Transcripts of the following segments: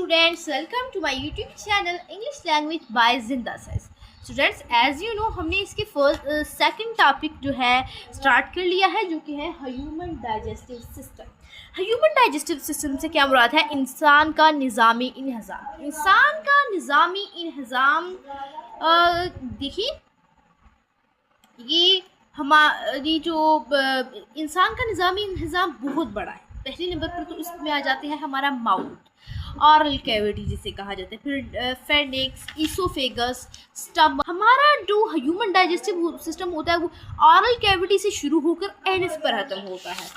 students, welcome to my YouTube channel English Language by Zinda Says. Students, as you know हमने इसके second topic जो है start कर लिया है, जो कि है human digestive system. Human digestive system से क्या मुराद है? इंसान का निज़ामी इन्हिज़ाम। इंसान का निज़ामी इन्हिज़ाम देखिए, ये हमारी जो इंसान का निज़ामी इन्हिज़ाम बहुत बड़ा है। पहले नंबर पर तो इसमें आ जाते हैं हमारा माउथ, ऑरल कैविटी जिसे कहा जाता है, फिर फेनिक्स, ईसोफेगस, स्टमक। हमारा जो ह्यूमन डाइजेस्टिव सिस्टम होता है वो ऑरल कैविटी से शुरू होकर एनस पर खत्म होता है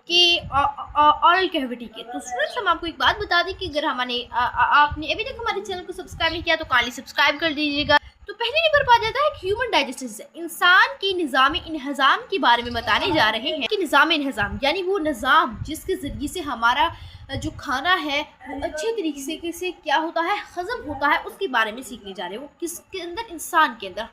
कि ऑरल कैविटी के। तो स्टूडेंट्स, हम आपको एक बात बता दें कि अगर आपने अभी तक हमारे चैनल को सब्सक्राइब नहीं किया तो काइंडली सब्सक्राइब कर दीजिएगा। तो पहले नंबर पर आ जाता है ह्यूमन डाइजेस्टिव सिस्टम। इंसान के निज़ाम इन्हिज़ाम के बारे में बताने जा रहे हैं कि निज़ाम इन्हिज़ाम यानी वो निज़ाम जिसके ज़रिए से हमारा जो खाना है वो अच्छे तरीके से क्या होता है, हज़म होता है, उसके बारे में सीखने जा रहे हैं। वो किसके अंदर? इंसान के अंदर,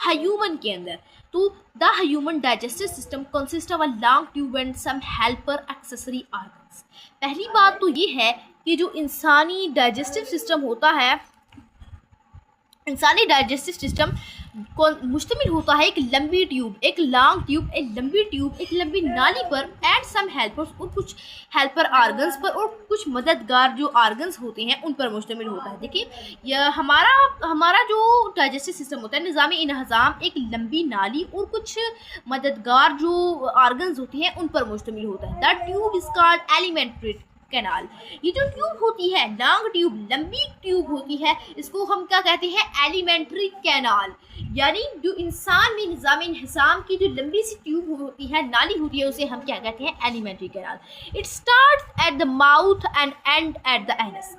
ह्यूमन के अंदर। तो the human digestive system consist of a long tube and some helper accessory organs. पहली बात तो ये है कि जो इंसानी डाइजेस्टिव सिस्टम होता है, इंसानी डाइजेस्टिव सिस्टम को मुश्तमिल होता है एक लंबी ट्यूब, एक लॉन्ग ट्यूब, एक लंबी ट्यूब, एक लंबी नाली पर एंड सम हेल्पर्स, और कुछ हेल्पर ऑर्गन्स पर और कुछ मददगार जो ऑर्गन्स होते हैं उन पर मुश्तमिल होता है। देखिए, यह हमारा जो डाइजेस्टिव सिस्टम होता है, निज़ामी इन्हिज़ाम एक लंबी नाली और कुछ मददगार जो ऑर्गन्स होते हैं उन पर मुश्तमिल होता है। The tube is called alimentary canal. ये जो ट्यूब होती है, लॉन्ग ट्यूब, लंबी ट्यूब होती है, इसको हम क्या कहते हैं? Alimentary canal. यानी जो इंसान में निज़ाम इन्हिज़ाम की जो लंबी सी ट्यूब होती है, नाली होती है, उसे हम क्या कहते हैं? Alimentary canal. It starts at the mouth and and at the anus.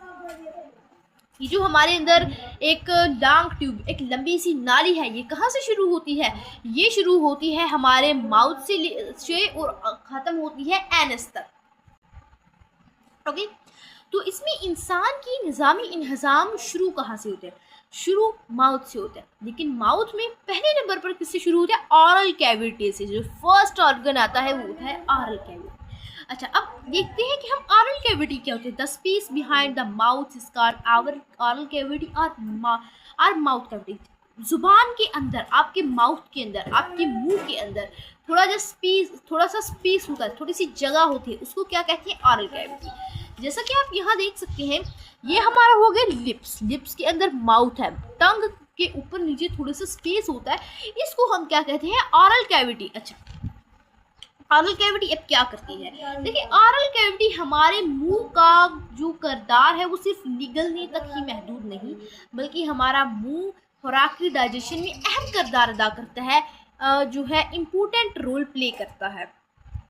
ये जो हमारे अंदर एक लॉन्ग ट्यूब, एक लंबी सी नाली है, ये कहाँ से शुरू होती है? ये शुरू होती है हमारे माउथ से और ख़त्म होती है एनस तक। ओके, तो इसमें इंसान की निज़ामी इन्हिज़ाम शुरू कहाँ से होते हैं? शुरू माउथ से होता है। लेकिन माउथ में पहले नंबर पर किससे शुरू होता है? ऑरल कैविटी से। जो फर्स्ट ऑर्गन आता है वो होता है ऑरल कैविटी। अच्छा, अब देखते हैं कि हम ऑरल कैविटी क्या होते हैं। The space behind the mouth is called our oral cavity और माउथ कैविटी। जुबान के अंदर, आपके माउथ के अंदर, आपके मुंह के अंदर थोड़ा सा स्पेस होता है, थोड़ी सी जगह होती है, उसको क्या कहते हैं? Oral cavity. जैसा कि आप यहाँ देख सकते हैं, ये हमारा हो गया लिप्स के अंदर माउथ है, टंग के ऊपर नीचे थोड़ा सा स्पेस होता है, इसको हम क्या कहते हैं? Oral cavity. अच्छा, ऑरल कैविटी अब क्या करती है? देखिए, ऑरल कैविटी हमारे मुंह का जो किरदार है वो सिर्फ निगलने तक ही महदूद नहीं, बल्कि हमारा मुंह खुराक की डाइजेशन में अहम किरदार अदा करता है, जो है इम्पोर्टेंट रोल प्ले करता है,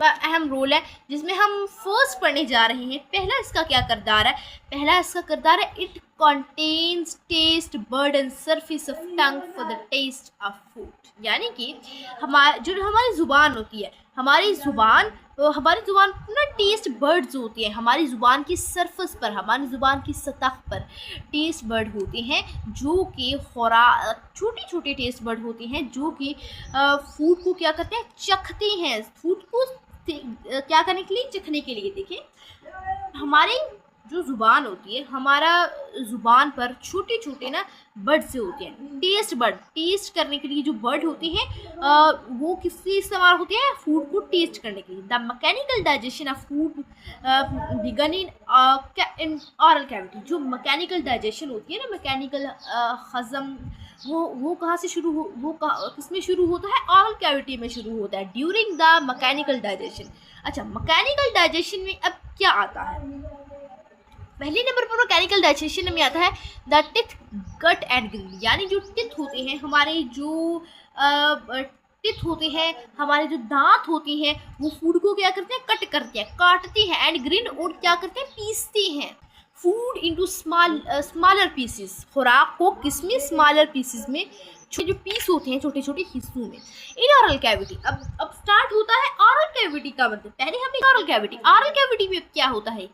अहम रोल है, जिसमें हम फर्स्ट पढ़ने जा रहे हैं। पहला इसका क्या किरदार है? पहला इसका किरदार है, it contains taste bird and surface of tongue for the taste of food. यानी कि हमारी ज़ुबान होती है, हमारी ज़ुबान ना टेस्ट बर्ड्स होती हैं। हमारी ज़ुबान की सरफेस पर, हमारी ज़ुबान की सतह पर टेस्ट बर्ड होते हैं, जो कि छोटे छोटे टेस्ट बर्ड होते हैं, जो कि फूड को क्या करते हैं? चखते हैं। फूड को क्या करने के लिए? चखने के लिए। देखिए, हमारी जो ज़ुबान होती है, हमारा ज़ुबान पर छोटे छोटे ना बर्ड से होते हैं, टेस्ट बर्ड। टेस्ट करने के लिए जो बर्ड होते हैं वो किससे इस्तेमाल होते हैं? फूड को टेस्ट करने के लिए। The mechanical digestion of food begin in oral cavity. जो मैकेनिकल डाइजेशन होती है ना, मैकेनिकल हज़म, वो कहाँ से शुरू हो? किसमें शुरू होता है? ऑरल कैविटी में शुरू होता है, ड्यूरिंग द मैकेनिकल डाइजेशन। अच्छा, मैकेनिकल डाइजेशन में अब क्या आता है? पहले नंबर पर मैकेनिकल डाइजेशन में आता है the teeth, gut and grill. यानी जो टिथ होते हैं, हमारे जो टिथ होते हैं, हमारे जो दांत होते हैं, वो फूड को क्या करते हैं? कट करते हैं, काटते हैं, एंड ग्रिल, और क्या करते हैं? पीसते हैं फूड इनटू स्मॉलर पीसेस। खुराक को किसमें? स्मॉलर पीसेस में, जो पीस होते हैं छोटे छोटे हिस्सों में। इन ऑरल कैविटी अब स्टार्ट होता है ऑरल कैविटी का मतलब। पहले हमने ऑरल कैविटी में क्या होता है?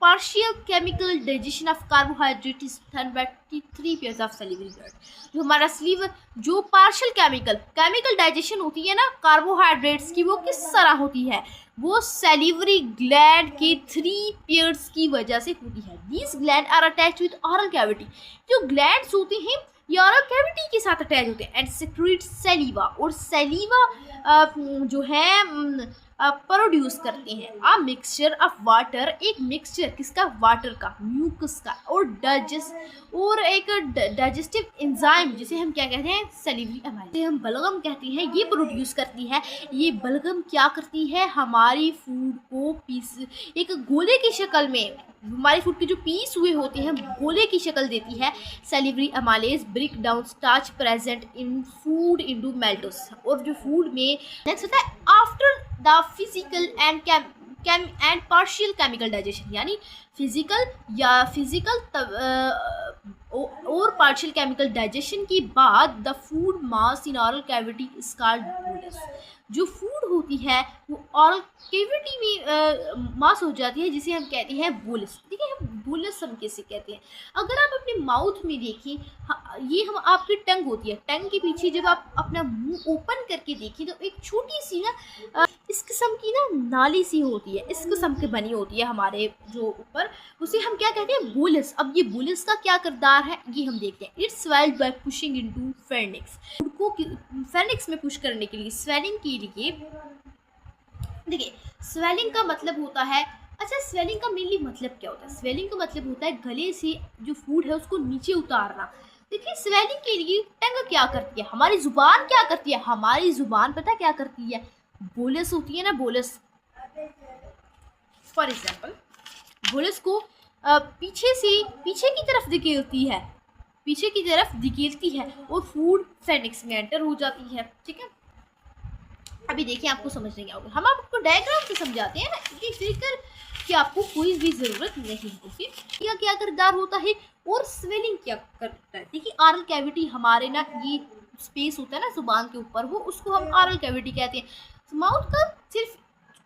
Partial chemical digestion of carbohydrate is done by 3 pairs of salivary gland. जो हमारा स्लीवर, जो पार्शियल केमिकल डाइजेशन होती है ना कार्बोहाइड्रेट्स की, वो किस तरह होती है? वो सैलिवरी ग्लैंड के 3 पेयर्स की वजह से होती है। These gland are attach with oral cavity. जो ग्लैंड्स होते हैं ये ऑरल कैविटी के साथ अटैच होते हैं एंड सेक्रेट सैलिवा, और सैलिवा जो है प्रोड्यूस करते हैं अ मिक्सचर ऑफ वाटर, एक मिक्सचर किसका, वाटर का, म्यूकस का, और एक डाइजेस्टिव एंजाइम जिसे हम क्या कहते हैं, सैलिवरी एमाइलेज, हम बलगम कहते हैं, ये प्रोड्यूस करती है। ये बलगम क्या करती है, हमारी फूड को पीस एक गोले की शक्ल में, हमारे फूड के जो पीस हुए होते हैं गोले की शक्ल देती है। Salivary amylase break down starch present in food into maltose, और जो फूड में नेक्स्ट होता है after the physical and partial chemical digestion, यानी फिजिकल और पार्शियल केमिकल डाइजेशन के बाद the food mass in oral cavity is called bolus. जो फूड होती है वो ऑरल कैविटी में मास हो जाती है जिसे हम कहते हैं बोलस। ठीक है, हम बोलस हम कैसे कहते हैं, अगर आप अपने माउथ में देखें, ये हम आपकी टंग होती है, टंग के पीछे जब आप अपना मुंह ओपन करके देखें तो एक छोटी सी ना इस किस्म की ना नाली सी होती है, इस किस्म की बनी होती है हमारे जो ऊपर, उसे हम क्या कहते हैं, बोलस। अब ये बोलस का क्या किरदार है ये हम देखते हैं। It's swallowed by pushing into pharynx, को फेर्निक्स में पुश करने के लिए, स्वेलिंग के लिए। देखिए स्वेलिंग का मतलब होता है, अच्छा स्वेलिंग का मेनली मतलब क्या होता है, स्वेलिंग का मतलब होता है गले से जो फूड है उसको नीचे उतारना। देखिए स्वेलिंग के लिए टंग क्या करती है, हमारी जुबान क्या करती है, हमारी जुबान पता क्या करती है, बोलस होती है ना, बोलस। फॉर एग्जाम्पल बोलस को पीछे की तरफ धकेलती है, पीछे की तरफ धकेलती है और फूड फेर्निक्स में एंटर हो जाती है। ठीक है, अभी देखिए आपको समझ नहीं आओगे, हम आपको डायग्राम से समझाते हैं ना, ये फिकर कि आपको कोई भी ज़रूरत नहीं होगी। क्या किरदार होता है और स्वेलिंग क्या करता है। देखिए ऑरल कैविटी हमारे ना, ये स्पेस होता है ना जुबान के ऊपर, वो उसको हम ऑरल कैविटी कहते हैं। माउथ का सिर्फ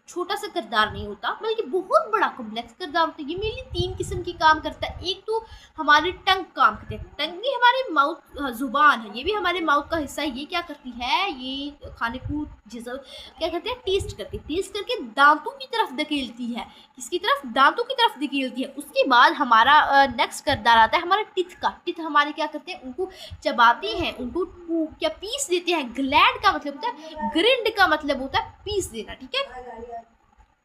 छोटा सा किरदार नहीं होता बल्कि बहुत बड़ा कॉम्प्लेक्स किरदार होता है। ये मेनली 3 किस्म की काम करता है। एक तो हमारी टंग काम करती है, टंग भी हमारे माउथ जुबान है, ये भी हमारे माउथ का हिस्सा है। ये क्या करती है, ये खाने को क्या करते हैं, टेस्ट करती है, टेस्ट करके दांतों की तरफ धकेलती है, किसकी तरफ, दांतों की तरफ धकेलती है। उसके बाद हमारा नेक्स्ट किरदार आता है हमारा टिथ का। टिथ हमारे क्या करते हैं, उनको चबाते हैं, उनको क्या पीस देते हैं। ग्लैंड का मतलब होता है, ग्रिंड का मतलब होता है पीस देना। ठीक है,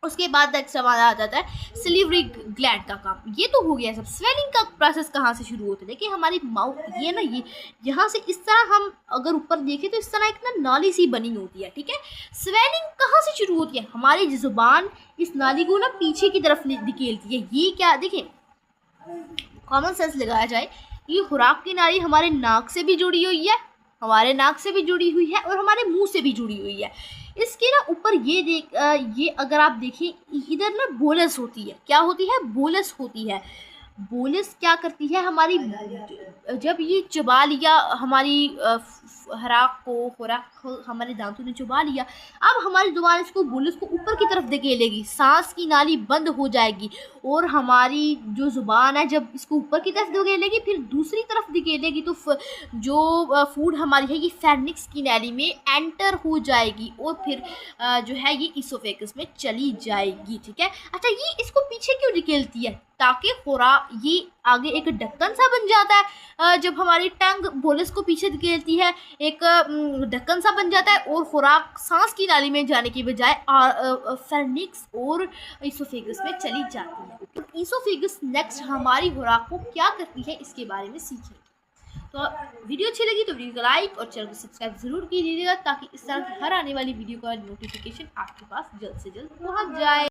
उसके बाद नेक्स्ट हमारा आ जाता है सैलिवरी ग्लैंड का काम। ये तो हो गया सब। स्वेलिंग का प्रोसेस कहाँ से शुरू होता है, देखिए हमारी माउथ ये ना, ये यहाँ से इस तरह हम अगर ऊपर देखें तो इस तरह एक ना नाली सी बनी होती है। ठीक है, स्वेलिंग कहाँ से शुरू होती है, हमारी जुबान इस नाली को ना पीछे की तरफ धकेलती है। ये क्या, देखिए कॉमन सेंस लगाया जाए, ये खुराक की नाली हमारे नाक से भी जुड़ी हुई है, हमारे नाक से भी जुड़ी हुई है और हमारे मुंह से भी जुड़ी हुई है। इसके ना ऊपर ये अगर आप देखें इधर ना बोलस होती है, क्या होती है, बोलस होती है। बोलस क्या करती है, हमारी जब ये चबा लिया हमारी खुराक हमारे दांतों ने चबा लिया, अब हमारी जुबान इसको बोलस को ऊपर की तरफ धकेलेगी, सांस की नाली बंद हो जाएगी और हमारी जो जुबान है जब इसको ऊपर की तरफ धकेलेगी फिर दूसरी तरफ धकेलेगी तो जो फूड हमारी है ये फेर्निक्स की नाली में एंटर हो जाएगी और फिर जो है ये इसोफेगस में चली जाएगी। ठीक है, अच्छा ये इसको पीछे क्यों धकेलती है, ताकि खुराक ये आगे एक ढक्कन सा बन जाता है। जब हमारी टंग बोलस को पीछे धकेलती है एक ढक्कन सा बन जाता है और खुराक सांस की नाली में जाने की बजाय फेर्निक्स और इसोफेगस में चली जाती है। इसोफेगस नेक्स्ट हमारी खुराक को क्या करती है इसके बारे में सीखेंगे। तो वीडियो अच्छी लगी तो वीडियो को लाइक और चैनल को सब्सक्राइब जरूर कीजिएगा ताकि इस तरह की हर आने वाली वीडियो का नोटिफिकेशन आपके पास जल्द से जल्द पहुंच जाए।